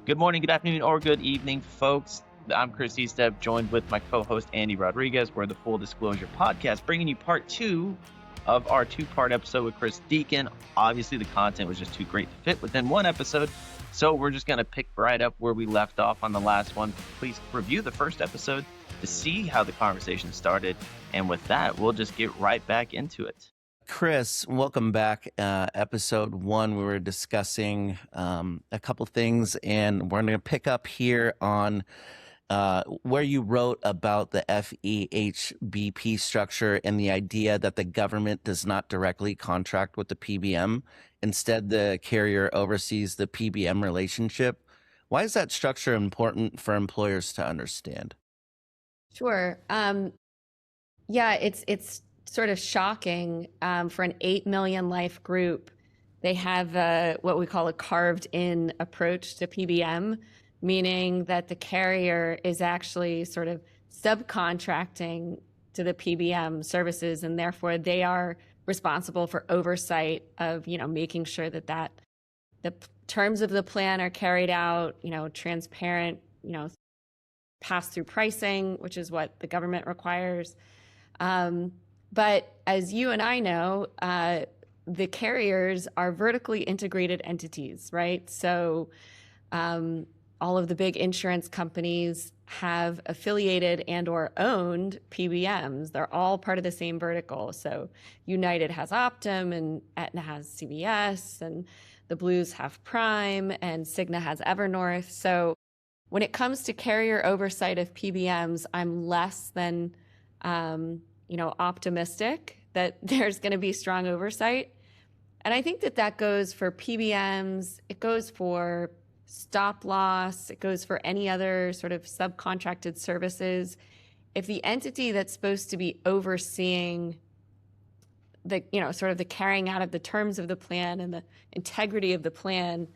Good morning, good afternoon, or good evening, folks. I'm Chris Estep, joined with my co-host Andy Rodriguez. We're the Full Disclosure Podcast, bringing you part two of our two-part episode with Chris Deacon. Obviously, the content was just too great to fit within one episode, so we're just going to pick right up where we left off on the last one. Please review the first episode to see how the conversation started, and with that, we'll just get right back into it. Chris, welcome back. Episode 1, we were discussing a couple things, and we're going to pick up here on where you wrote about the FEHBP structure and the idea that the government does not directly contract with the PBM. Instead, the carrier oversees the PBM relationship. Why is that structure important for employers to understand? Sure. Yeah, it's sort of shocking for an 8 million life group. They have what we call a carved-in approach to PBM, meaning that the carrier is actually sort of subcontracting to the PBM services, and therefore they are responsible for oversight of, making sure that the terms of the plan are carried out, transparent, pass-through pricing, which is what the government requires. But as you and I know, the carriers are vertically integrated entities, right? So all of the big insurance companies have affiliated and or owned PBMs. They're all part of the same vertical. So United has Optum, and Aetna has CVS, and the Blues have Prime, and Cigna has Evernorth. So when it comes to carrier oversight of PBMs, I'm less than optimistic that there's going to be strong oversight. And I think that goes for PBMs, it goes for stop loss, it goes for any other sort of subcontracted services. If the entity that's supposed to be overseeing the, sort of the carrying out of the terms of the plan and the integrity of the plan,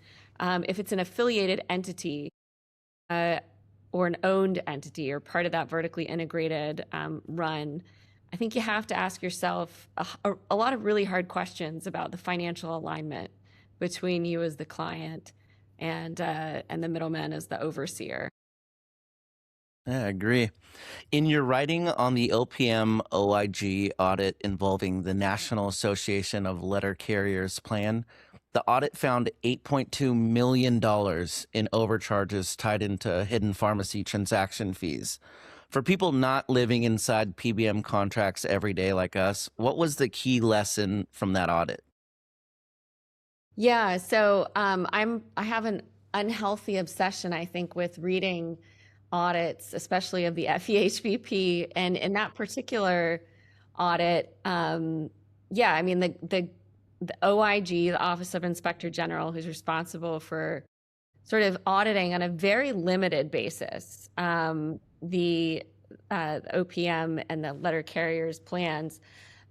if it's an affiliated entity or an owned entity or part of that vertically integrated run, I think you have to ask yourself a lot of really hard questions about the financial alignment between you as the client and the middleman as the overseer. Yeah, I agree. In your writing on the OPM OIG audit involving the National Association of Letter Carriers plan, the audit found $8.2 million in overcharges tied into hidden pharmacy transaction fees. For people not living inside PBM contracts every day like us, what was the key lesson from that audit? Yeah, so I have an unhealthy obsession, I think, with reading audits, especially of the FEHBP, and in that particular audit, the OIG, the Office of Inspector General, who's responsible for sort of auditing on a very limited basis the OPM and the letter carriers plans,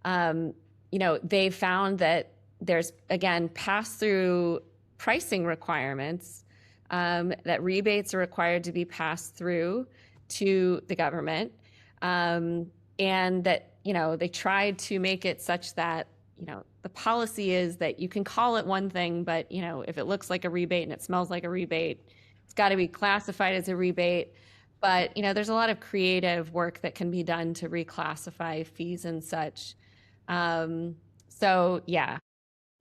they found that there's, again, pass-through pricing requirements, that rebates are required to be passed through to the government, and that, they tried to make it such that, the policy is that you can call it one thing, but, if it looks like a rebate and it smells like a rebate, it's got to be classified as a rebate. But, there's a lot of creative work that can be done to reclassify fees and such. So, yeah,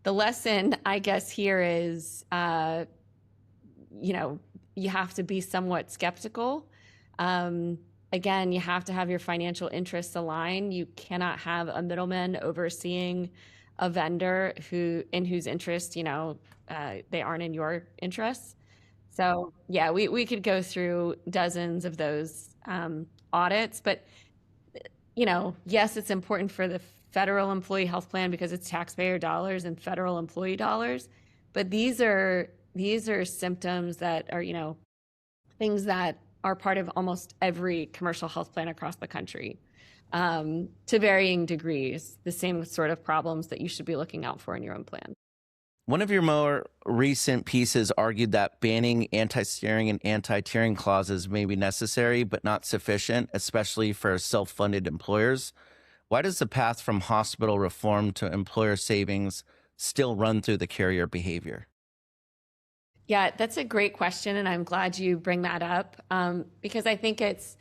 the lesson, I guess, here is, you have to be somewhat skeptical. Again, you have to have your financial interests aligned. You cannot have a middleman overseeing a vendor in whose interest, they aren't in your interests. So yeah, we could go through dozens of those audits, but yes, it's important for the federal employee health plan because it's taxpayer dollars and federal employee dollars. But these are symptoms that are, things that are part of almost every commercial health plan across the country, to varying degrees, the same sort of problems that you should be looking out for in your own plan. One of your more recent pieces argued that banning anti-steering and anti-tiering clauses may be necessary but not sufficient, especially for self-funded employers. Why does the path from hospital reform to employer savings still run through the carrier behavior? Yeah, that's a great question, and I'm glad you bring that up because I think it's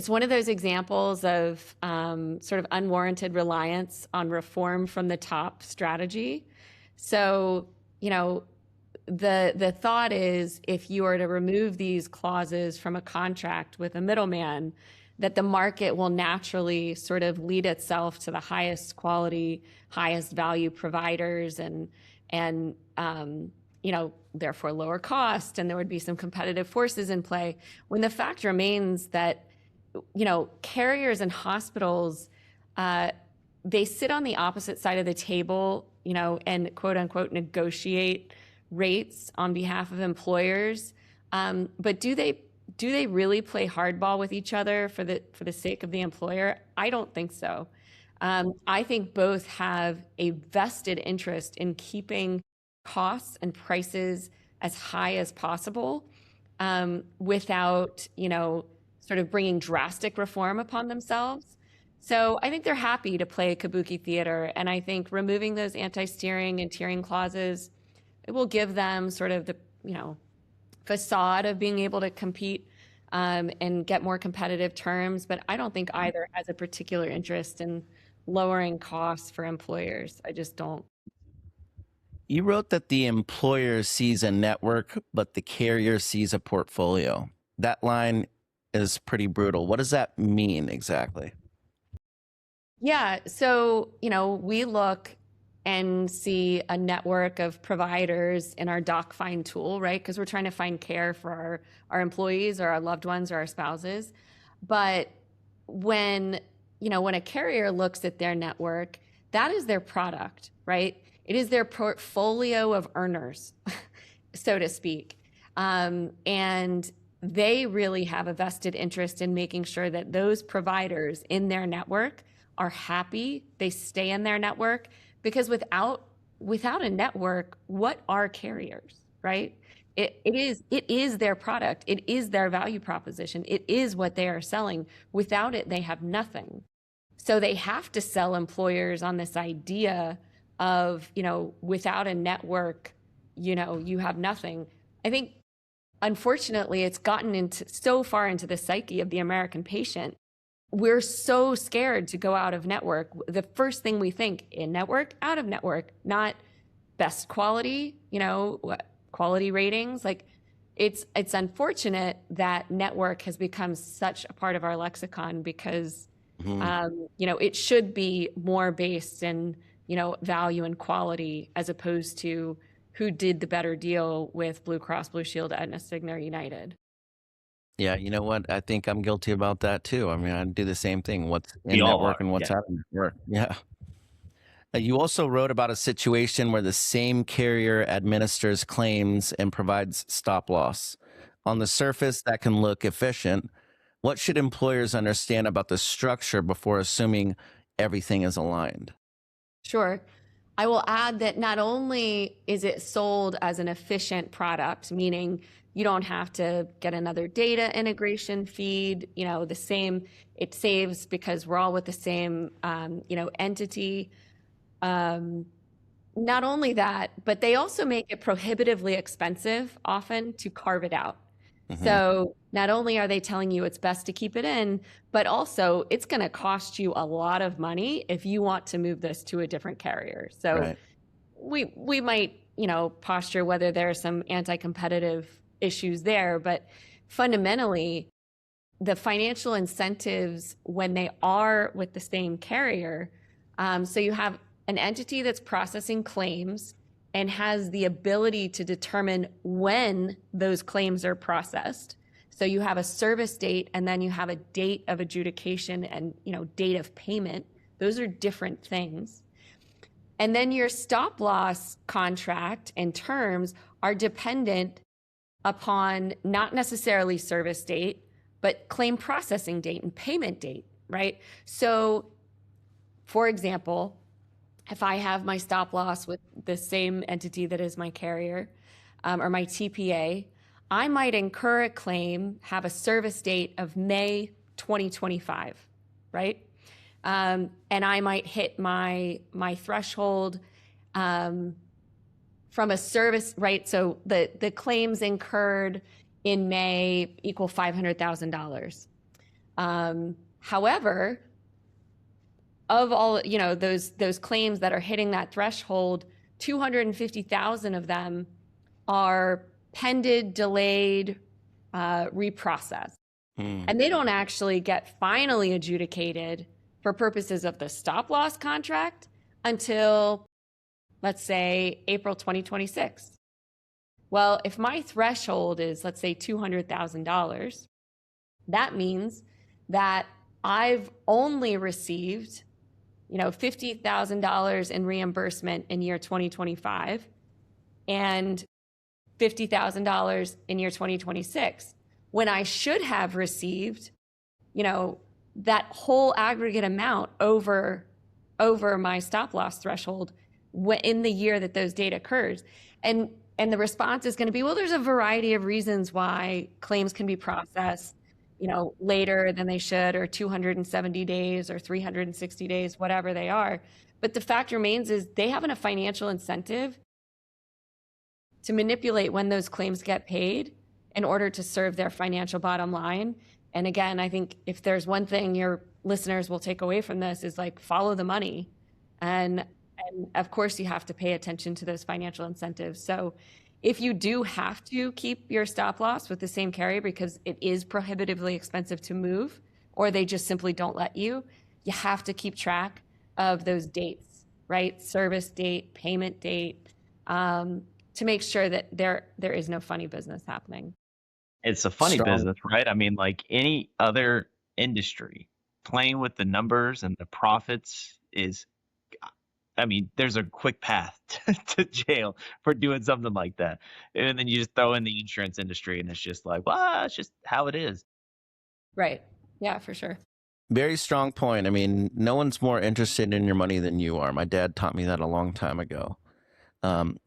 one of those examples of sort of unwarranted reliance on reform from the top strategy. So, you know, the thought is if you are to remove these clauses from a contract with a middleman, that the market will naturally sort of lead itself to the highest quality, highest value providers, and therefore lower cost, and there would be some competitive forces in play. When the fact remains that carriers and hospitals, they sit on the opposite side of the table, and quote unquote negotiate rates on behalf of employers. But do they really play hardball with each other for the sake of the employer? I don't think so. I think both have a vested interest in keeping costs and prices as high as possible, without sort of bringing drastic reform upon themselves. So I think they're happy to play kabuki theater, and I think removing those anti-steering and tiering clauses, it will give them sort of the facade of being able to compete and get more competitive terms. But I don't think either has a particular interest in lowering costs for employers. I just don't. You wrote that the employer sees a network, but the carrier sees a portfolio. That line is pretty brutal. What does that mean exactly? Yeah. So, we look and see a network of providers in our doc find tool, right? Because we're trying to find care for our employees or our loved ones or our spouses. But when, when a carrier looks at their network, that is their product, right? It is their portfolio of earners, so to speak. And they really have a vested interest in making sure that those providers in their network are happy, they stay in their network, because without a network, what are carriers, right? It is their product. It is their value proposition. It is what they are selling. Without it, they have nothing. So they have to sell employers on this idea of, without a network, you have nothing. I think, unfortunately, it's gotten into so far into the psyche of the American patient. We're so scared to go out of network. The first thing we think, in network, out of network, not best quality, quality ratings. Like, it's unfortunate that network has become such a part of our lexicon because, it should be more based in, value and quality, as opposed to who did the better deal with Blue Cross Blue Shield, Aetna, Cigna, or United. Yeah, you know what? I think I'm guilty about that too. I mean, I do the same thing. What's We in all network are. and what's Yeah. out of network. Yeah. You also wrote about a situation where the same carrier administers claims and provides stop loss. On the surface, that can look efficient. What should employers understand about the structure before assuming everything is aligned? Sure. I will add that not only is it sold as an efficient product, meaning you don't have to get another data integration feed, it saves because we're all with the same, entity. Not only that, but they also make it prohibitively expensive often to carve it out. So not only are they telling you it's best to keep it in, but also it's going to cost you a lot of money if you want to move this to a different carrier. So Right. we might, posture whether there are some anti-competitive issues there, but fundamentally, the financial incentives when they are with the same carrier. So you have an entity that's processing claims and has the ability to determine when those claims are processed. So you have a service date, and then you have a date of adjudication and date of payment. Those are different things. And then your stop loss contract and terms are dependent upon not necessarily service date, but claim processing date and payment date, right? So, for example, if I have my stop loss with the same entity that is my carrier, or my TPA, I might incur a claim, have a service date of May 2025, right? And I might hit my threshold from a service, right? So the claims incurred in May equal $500,000. However, of all, those claims that are hitting that threshold, 250,000 of them are pended, delayed, reprocessed. And they don't actually get finally adjudicated for purposes of the stop loss contract until, let's say, April 2026. Well, if my threshold is, let's say, $200,000, that means that I've only received, $50,000 in reimbursement in year 2025 and $50,000 in year 2026, when I should have received, that whole aggregate amount over my stop loss threshold in the year that those data occurs. And the response is going to be, well, there's a variety of reasons why claims can be processed, later than they should, or 270 days or 360 days, whatever they are. But the fact remains is they have a financial incentive to manipulate when those claims get paid in order to serve their financial bottom line. And again, I think if there's one thing your listeners will take away from this is follow the money. And of course you have to pay attention to those financial incentives. So if you do have to keep your stop loss with the same carrier because it is prohibitively expensive to move, or they just simply don't let you have to keep track of those dates, right? Service date, payment date, to make sure that there is no funny business happening. It's a funny business, right? I mean, like any other industry, playing with the numbers and the profits there's a quick path to jail for doing something like that. And then you just throw in the insurance industry and it's just it's just how it is. Right. Yeah, for sure. Very strong point. I mean, no one's more interested in your money than you are. My dad taught me that a long time ago.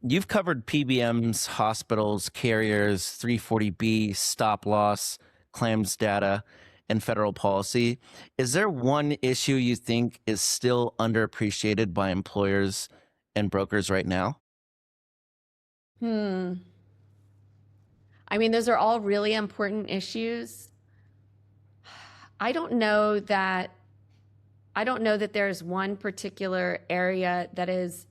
You've covered PBMs, hospitals, carriers, 340B, stop loss, claims data, and federal policy. Is there one issue you think is still underappreciated by employers and brokers right now? I mean, those are all really important issues. I don't know that there's one particular area that is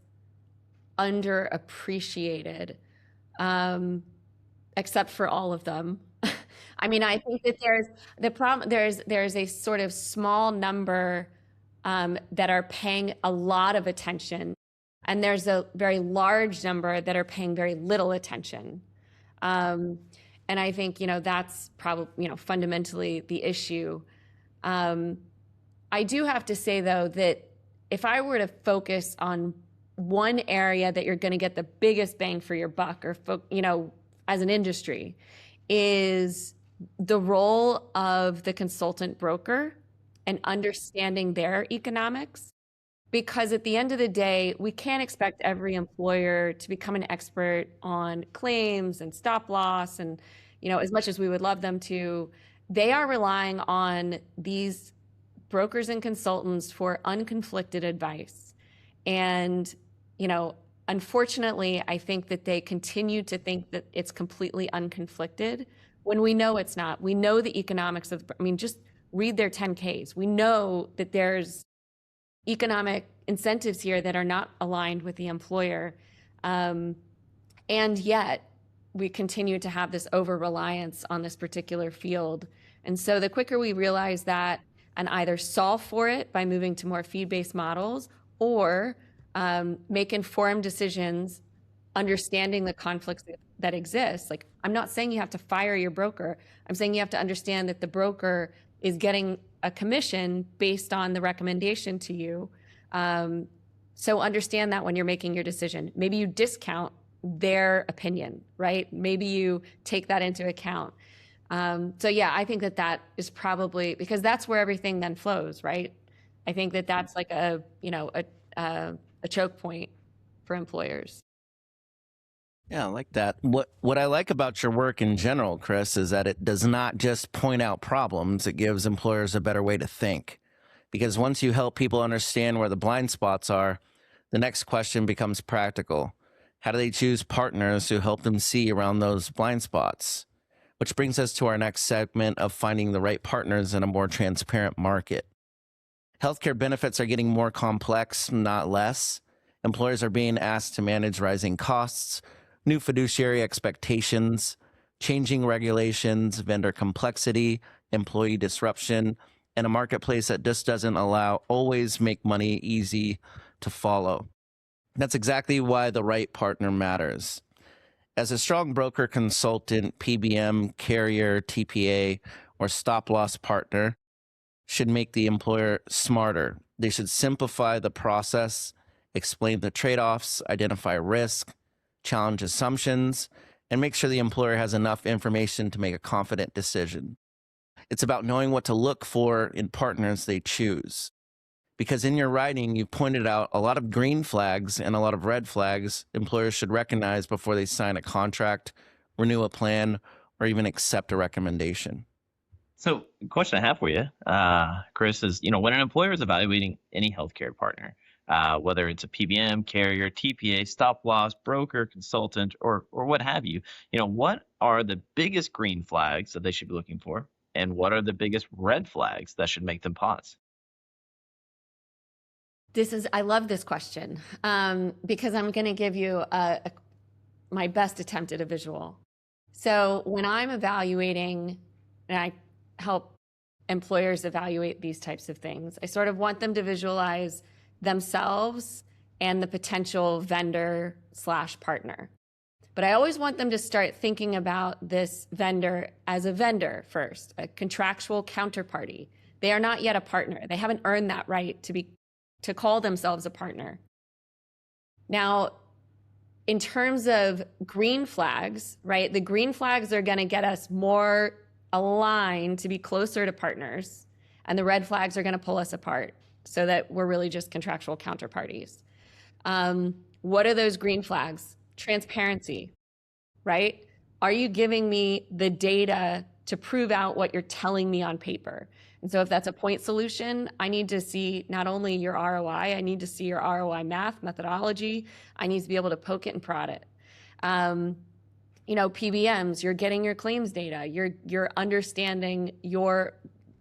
underappreciated, except for all of them. I mean, I think that there's a sort of small number that are paying a lot of attention, and there's a very large number that are paying very little attention. And I think, that's probably, fundamentally the issue. I do have to say, though, that if I were to focus on one area that you're going to get the biggest bang for your buck, or, as an industry, is the role of the consultant broker and understanding their economics. Because at the end of the day, we can't expect every employer to become an expert on claims and stop loss. And, as much as we would love them to, they are relying on these brokers and consultants for unconflicted advice. And, unfortunately, I think that they continue to think that it's completely unconflicted when we know it's not. We know the economics just read their 10Ks. We know that there's economic incentives here that are not aligned with the employer. And yet we continue to have this over-reliance on this particular field. And so the quicker we realize that and either solve for it by moving to more fee-based models, or make informed decisions, understanding the conflicts that exist. I'm not saying you have to fire your broker. I'm saying you have to understand that the broker is getting a commission based on the recommendation to you. So understand that when you're making your decision. Maybe you discount their opinion, right? Maybe you take that into account. So yeah, I think that is probably, because that's where everything then flows, right? I think that that's like a choke point for employers. Yeah, I like that. What I like about your work in general, Chris, is that it does not just point out problems. It gives employers a better way to think. Because once you help people understand where the blind spots are, the next question becomes practical. How do they choose partners who help them see around those blind spots? Which brings us to our next segment of finding the right partners in a more transparent market. Healthcare benefits are getting more complex, not less. Employers are being asked to manage rising costs, new fiduciary expectations, changing regulations, vendor complexity, employee disruption, and a marketplace that just doesn't always make money easy to follow. That's exactly why the right partner matters. As a strong broker, consultant, PBM, carrier, TPA, or stop-loss partner should make the employer smarter. They should simplify the process, explain the trade-offs, identify risk, challenge assumptions, and make sure the employer has enough information to make a confident decision. It's about knowing what to look for in partners they choose. Because in your writing, you've pointed out a lot of green flags and a lot of red flags employers should recognize before they sign a contract, renew a plan, or even accept a recommendation. So, question I have for you, Chris, is when an employer is evaluating any healthcare partner, whether it's a PBM, carrier, TPA, stop loss, broker, consultant, or what have you, what are the biggest green flags that they should be looking for, and what are the biggest red flags that should make them pause? I love this question because I'm going to give you my best attempt at a visual. So when I'm evaluating, and I help employers evaluate these types of things, I sort of want them to visualize themselves and the potential vendor/partner. But I always want them to start thinking about this vendor as a vendor first, a contractual counterparty. They are not yet a partner. They haven't earned that right to call themselves a partner. Now, in terms of green flags, right? The green flags are going to get us more aligned to be closer to partners, and the red flags are going to pull us apart so that we're really just contractual counterparties. What are those green flags? Transparency, right? Are you giving me the data to prove out what you're telling me on paper? And so if that's a point solution, I need to see not only your ROI, I need to see your ROI methodology. I need to be able to poke it and prod it. PBMs, you're getting your claims data. You're understanding your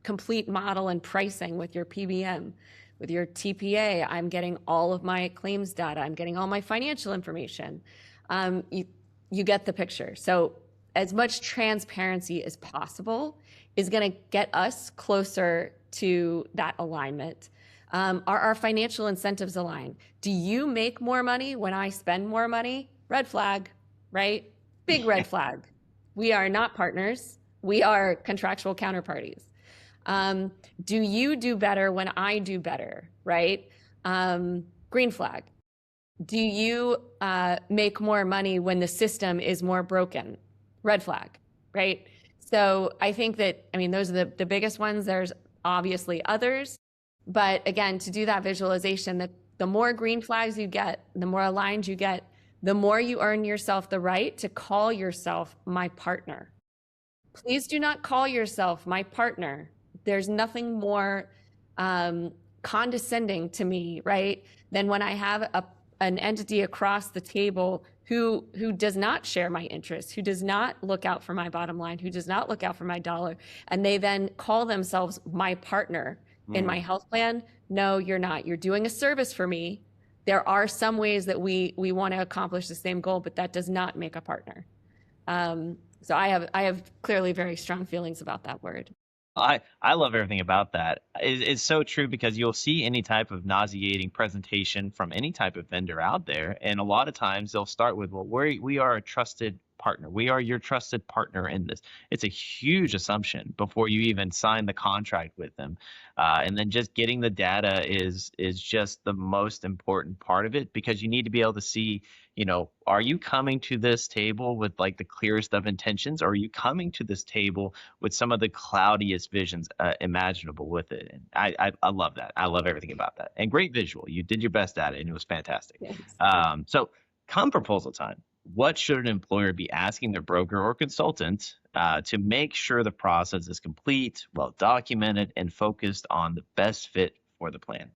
complete model and pricing with your PBM. With your TPA, I'm getting all of my claims data. I'm getting all my financial information. You get the picture. So as much transparency as possible is going to get us closer to that alignment. Are our financial incentives aligned? Do you make more money when I spend more money? Red flag, right? Big red flag. We are not partners. We are contractual counterparties. Do you do better when I do better, right? Green flag. Do you make more money when the system is more broken? Red flag, right? So I think that, those are the biggest ones. There's obviously others. But again, to do that visualization, the more green flags you get, the more aligned you get, the more you earn yourself the right to call yourself my partner. Please do not call yourself my partner. There's nothing more condescending to me, right, than when I have an entity across the table who does not share my interests, who does not look out for my bottom line, who does not look out for my dollar, and they then call themselves my partner in my health plan. No, you're not. You're doing a service for me. There are some ways that we want to accomplish the same goal, but that does not make a partner. So I have clearly very strong feelings about that word. I love everything about that. It's so true because you'll see any type of nauseating presentation from any type of vendor out there, and a lot of times they'll start with, "Well, we are a trusted partner. We are your trusted partner in this." It's a huge assumption before you even sign the contract with them, and then just getting the data is just the most important part of it, because you need to be able to see, are you coming to this table with like the clearest of intentions, or are you coming to this table with some of the cloudiest visions imaginable with it? And I love that. I love everything about that. And great visual. You did your best at it, and it was fantastic. So come proposal time. What should an employer be asking their broker or consultant to make sure the process is complete, well documented, and focused on the best fit for the plan?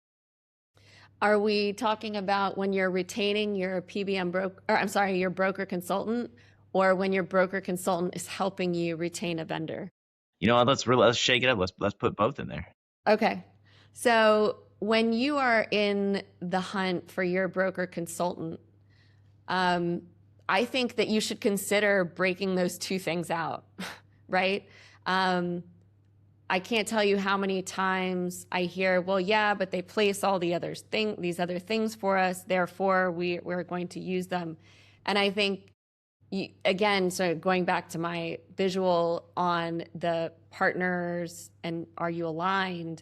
Are we talking about when you're retaining your PBM broker, or I'm sorry, your broker consultant, or when your broker consultant is helping you retain a vendor? You know what? Let's shake it up. Let's put both in there. Okay. So when you are in the hunt for your broker consultant, I think that you should consider breaking those two things out, right? I can't tell you how many times I hear, well, yeah, but they place all these other things for us, therefore we're going to use them. And I think, again, so going back to my visual on the partners and are you aligned,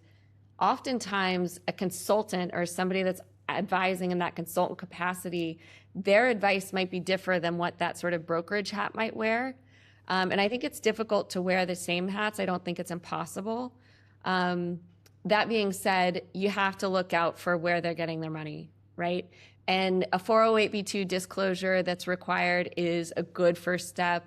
oftentimes a consultant or somebody that's advising in that consultant capacity, their advice might be different than what that sort of brokerage hat might wear. And I think it's difficult to wear the same hats. I don't think it's impossible. That being said, you have to look out for where they're getting their money, right? And a 408b2 disclosure that's required is a good first step,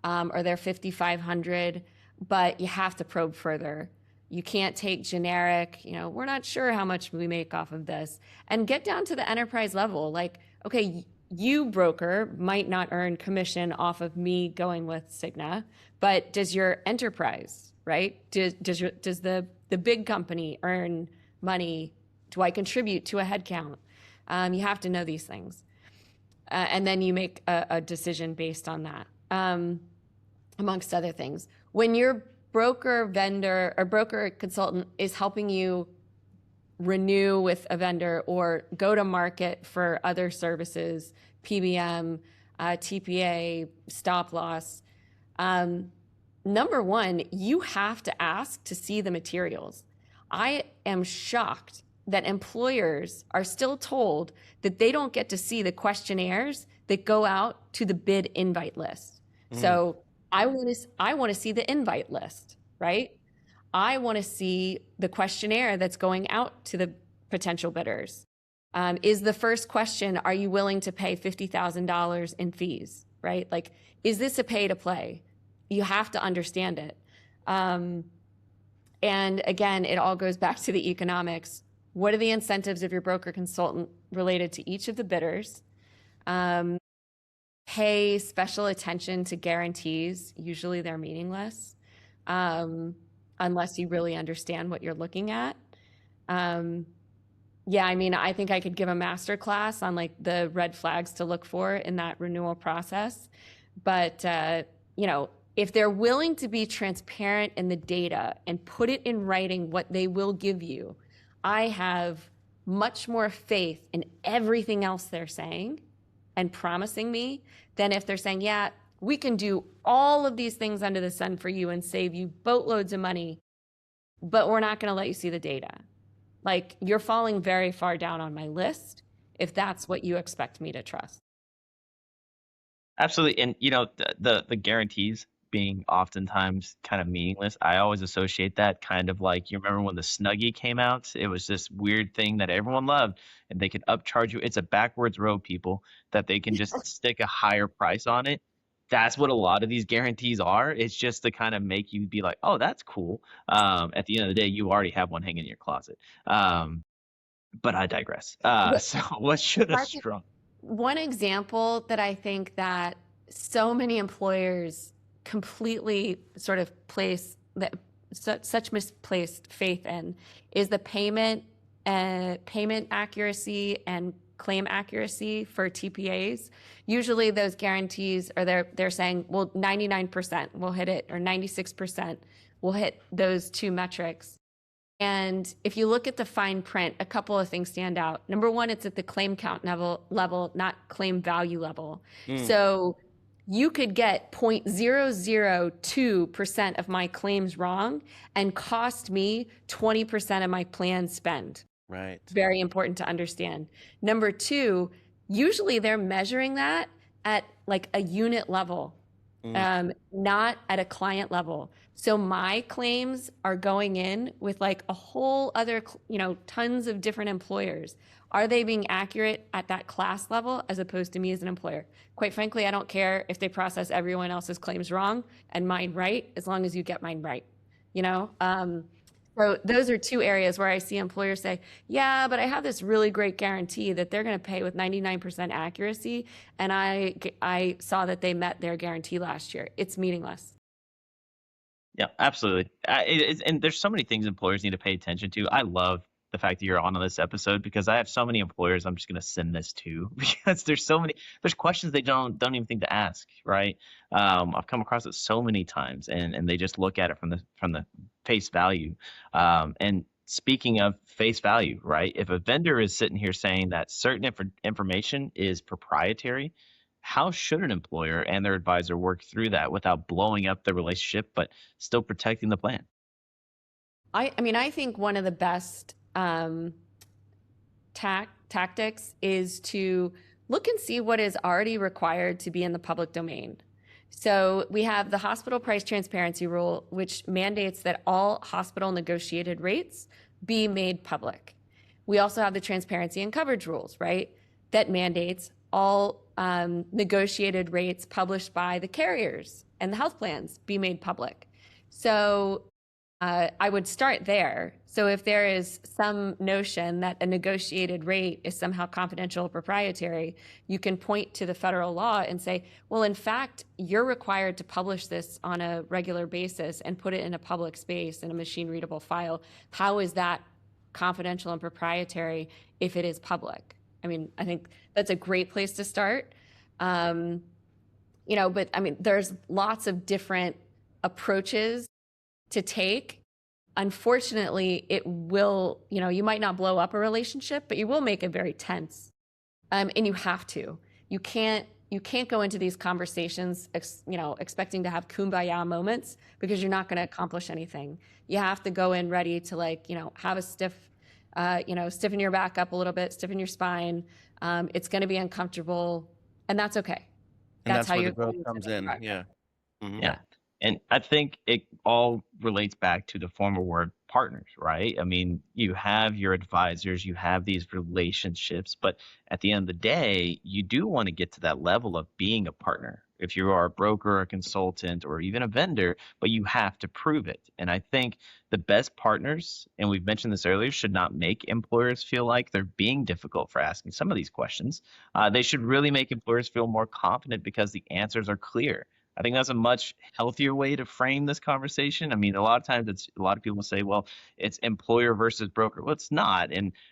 or their 5500, but you have to probe further. You can't take generic, we're not sure how much we make off of this, and get down to the enterprise level. Like, okay, you broker might not earn commission off of me going with Cigna, but does your enterprise, right? Does the big company earn money? Do I contribute to a headcount? You have to know these things. And then you make a decision based on that, amongst other things. When your broker vendor or broker consultant is helping you renew with a vendor or go to market for other services, PBM, TPA, stop loss, number one, you have to ask to see the materials. I am shocked that employers are still told that they don't get to see the questionnaires that go out to the bid invite list. So I want to see the invite list, right? I want to see the questionnaire that's going out to the potential bidders. Is the first question, are you willing to pay $50,000 in fees, right? Like, is this a pay to play? You have to understand it. And again, it all goes back to the economics. What are the incentives of your broker consultant related to each of the bidders? Pay special attention to guarantees. Usually they're meaningless. Unless you really understand what you're looking at. I think I could give a master class on like the red flags to look for in that renewal process. But, if they're willing to be transparent in the data and put it in writing what they will give you, I have much more faith in everything else they're saying and promising me than if they're saying, yeah, we can do all of these things under the sun for you and save you boatloads of money, but we're not going to let you see the data. Like, you're falling very far down on my list if that's what you expect me to trust. Absolutely. And the guarantees being oftentimes kind of meaningless, I always associate that kind of like, you remember when the Snuggie came out? It was this weird thing that everyone loved, and they could upcharge you. It's a backwards road, people, that they can just stick a higher price on it. That's what a lot of these guarantees are. It's just to kind of make you be like, oh, that's cool. At the end of the day, you already have one hanging in your closet. But I digress. So what should a strong... One example that I think that so many employers completely sort of place that such misplaced faith in is the payment accuracy and claim accuracy for TPAs. Usually those guarantees are they're saying, well, 99% will hit it, or 96% will hit those two metrics. And if you look at the fine print, a couple of things stand out. Number one, it's at the claim count level, not claim value level. So you could get 0.002% of my claims wrong and cost me 20% of my planned spend. Right. Very important to understand. Number two, usually they're measuring that at like a unit level, not at a client level. So my claims are going in with like a whole other, tons of different employers. Are they being accurate at that class level as opposed to me as an employer? Quite frankly, I don't care if they process everyone else's claims wrong and mine right, as long as you get mine right, So those are two areas where I see employers say, yeah, but I have this really great guarantee that they're going to pay with 99% accuracy. And I saw that they met their guarantee last year. It's meaningless. Yeah, absolutely. And there's so many things employers need to pay attention to. I love the fact that you're on this episode because I have so many employers I'm just going to send this to because there's questions they don't even think to ask, right? I've come across it so many times, and they just look at it from the face value. And speaking of face value, right? If a vendor is sitting here saying that certain information is proprietary, how should an employer and their advisor work through that without blowing up the relationship, but still protecting the plan? I mean, I think one of the best tactics is to look and see what is already required to be in the public domain. So we have the hospital price transparency rule, which mandates that all hospital negotiated rates be made public. We also have the transparency and coverage rules, right? That mandates all negotiated rates published by the carriers and the health plans be made public. So I would start there. So if there is some notion that a negotiated rate is somehow confidential or proprietary, you can point to the federal law and say, well, in fact, you're required to publish this on a regular basis and put it in a public space in a machine readable file. How is that confidential and proprietary if it is public? I mean, I think that's a great place to start. But I mean, there's lots of different approaches to take. Unfortunately, it will, you might not blow up a relationship, but you will make it very tense. And you have to. You can't go into these conversations, expecting to have kumbaya moments because you're not going to accomplish anything. You have to go in ready to have a stiffen your back up a little bit, stiffen your spine. It's going to be uncomfortable, and that's okay. And that's how where you're the growth going to comes make in. progress. Yeah. Mhm. Yeah. And I think it all relates back to the former word partners, right? I mean, you have your advisors, you have these relationships, but at the end of the day, you do want to get to that level of being a partner. If you are a broker, a consultant, or even a vendor, but you have to prove it. And I think the best partners, and we've mentioned this earlier, should not make employers feel like they're being difficult for asking some of these questions. They should really make employers feel more confident because the answers are clear. I think that's a much healthier way to frame this conversation. I mean, a lot of times a lot of people say, well, it's employer versus broker. Well, it's not.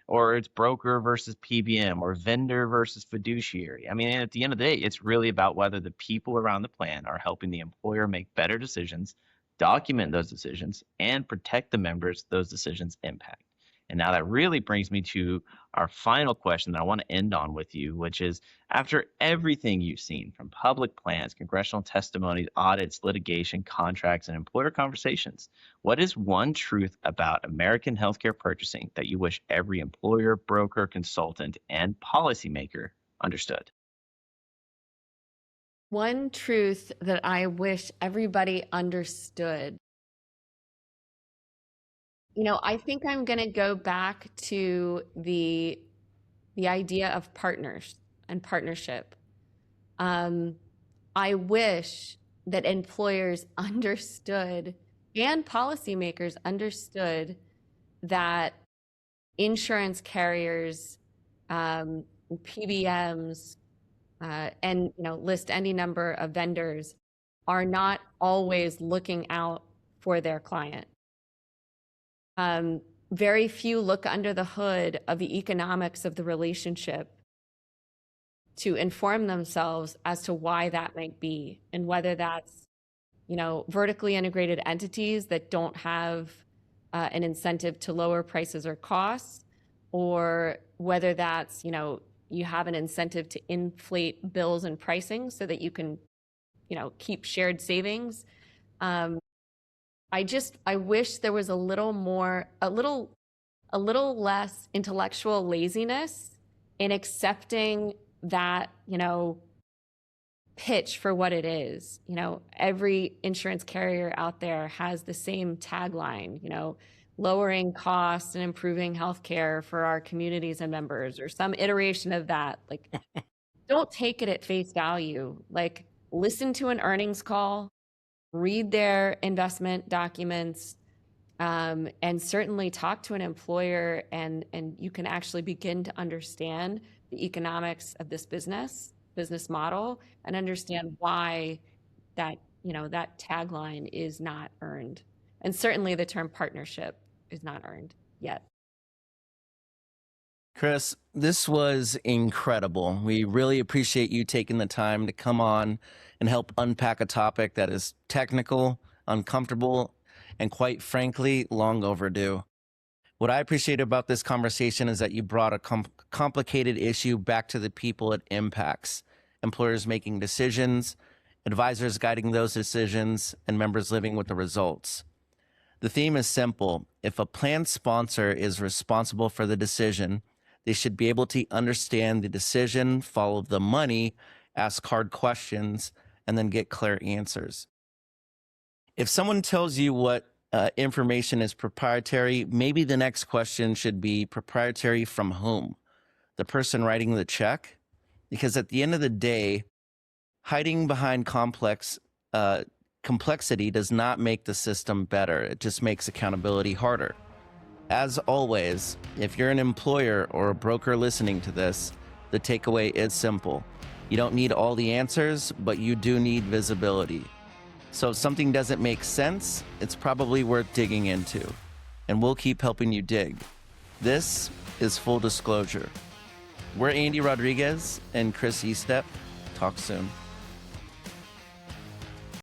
Or it's broker versus PBM or vendor versus fiduciary. I mean, at the end of the day, it's really about whether the people around the plan are helping the employer make better decisions, document those decisions, and protect the members those decisions impact. And now that really brings me to our final question that I want to end on with you, which is, after everything you've seen from public plans, congressional testimonies, audits, litigation, contracts, and employer conversations, what is one truth about American healthcare purchasing that you wish every employer, broker, consultant, and policymaker understood? One truth that I wish everybody understood. I think I'm going to go back to the idea of partners and partnership. I wish that employers understood and policymakers understood that insurance carriers, PBMs, and list any number of vendors are not always looking out for their client. Very few look under the hood of the economics of the relationship to inform themselves as to why that might be, and whether that's vertically integrated entities that don't have an incentive to lower prices or costs, or whether that's you have an incentive to inflate bills and pricing so that you can keep shared savings. I wish there was a little less intellectual laziness in accepting that, pitch for what it is. Every insurance carrier out there has the same tagline, lowering costs and improving healthcare for our communities and members, or some iteration of that. Like, don't take it at face value. Like, listen to an earnings call, read their investment documents, and certainly talk to an employer, and you can actually begin to understand the economics of this business model, and understand why that, that tagline is not earned. And certainly the term partnership is not earned yet. Chris, this was incredible. We really appreciate you taking the time to come on and help unpack a topic that is technical, uncomfortable, and quite frankly, long overdue. What I appreciate about this conversation is that you brought a complicated issue back to the people it impacts: employers making decisions, advisors guiding those decisions, and members living with the results. The theme is simple. If a plan sponsor is responsible for the decision, they should be able to understand the decision, follow the money, ask hard questions, and then get clear answers. If someone tells you what information is proprietary, maybe the next question should be proprietary from whom? The person writing the check? Because at the end of the day, hiding behind complexity does not make the system better. It just makes accountability harder. As always, if you're an employer or a broker listening to this, the takeaway is simple. You don't need all the answers, but you do need visibility. So if something doesn't make sense, it's probably worth digging into. And we'll keep helping you dig. This is Full Disclosure. We're Andy Rodriguez and Chris Estep. Talk soon.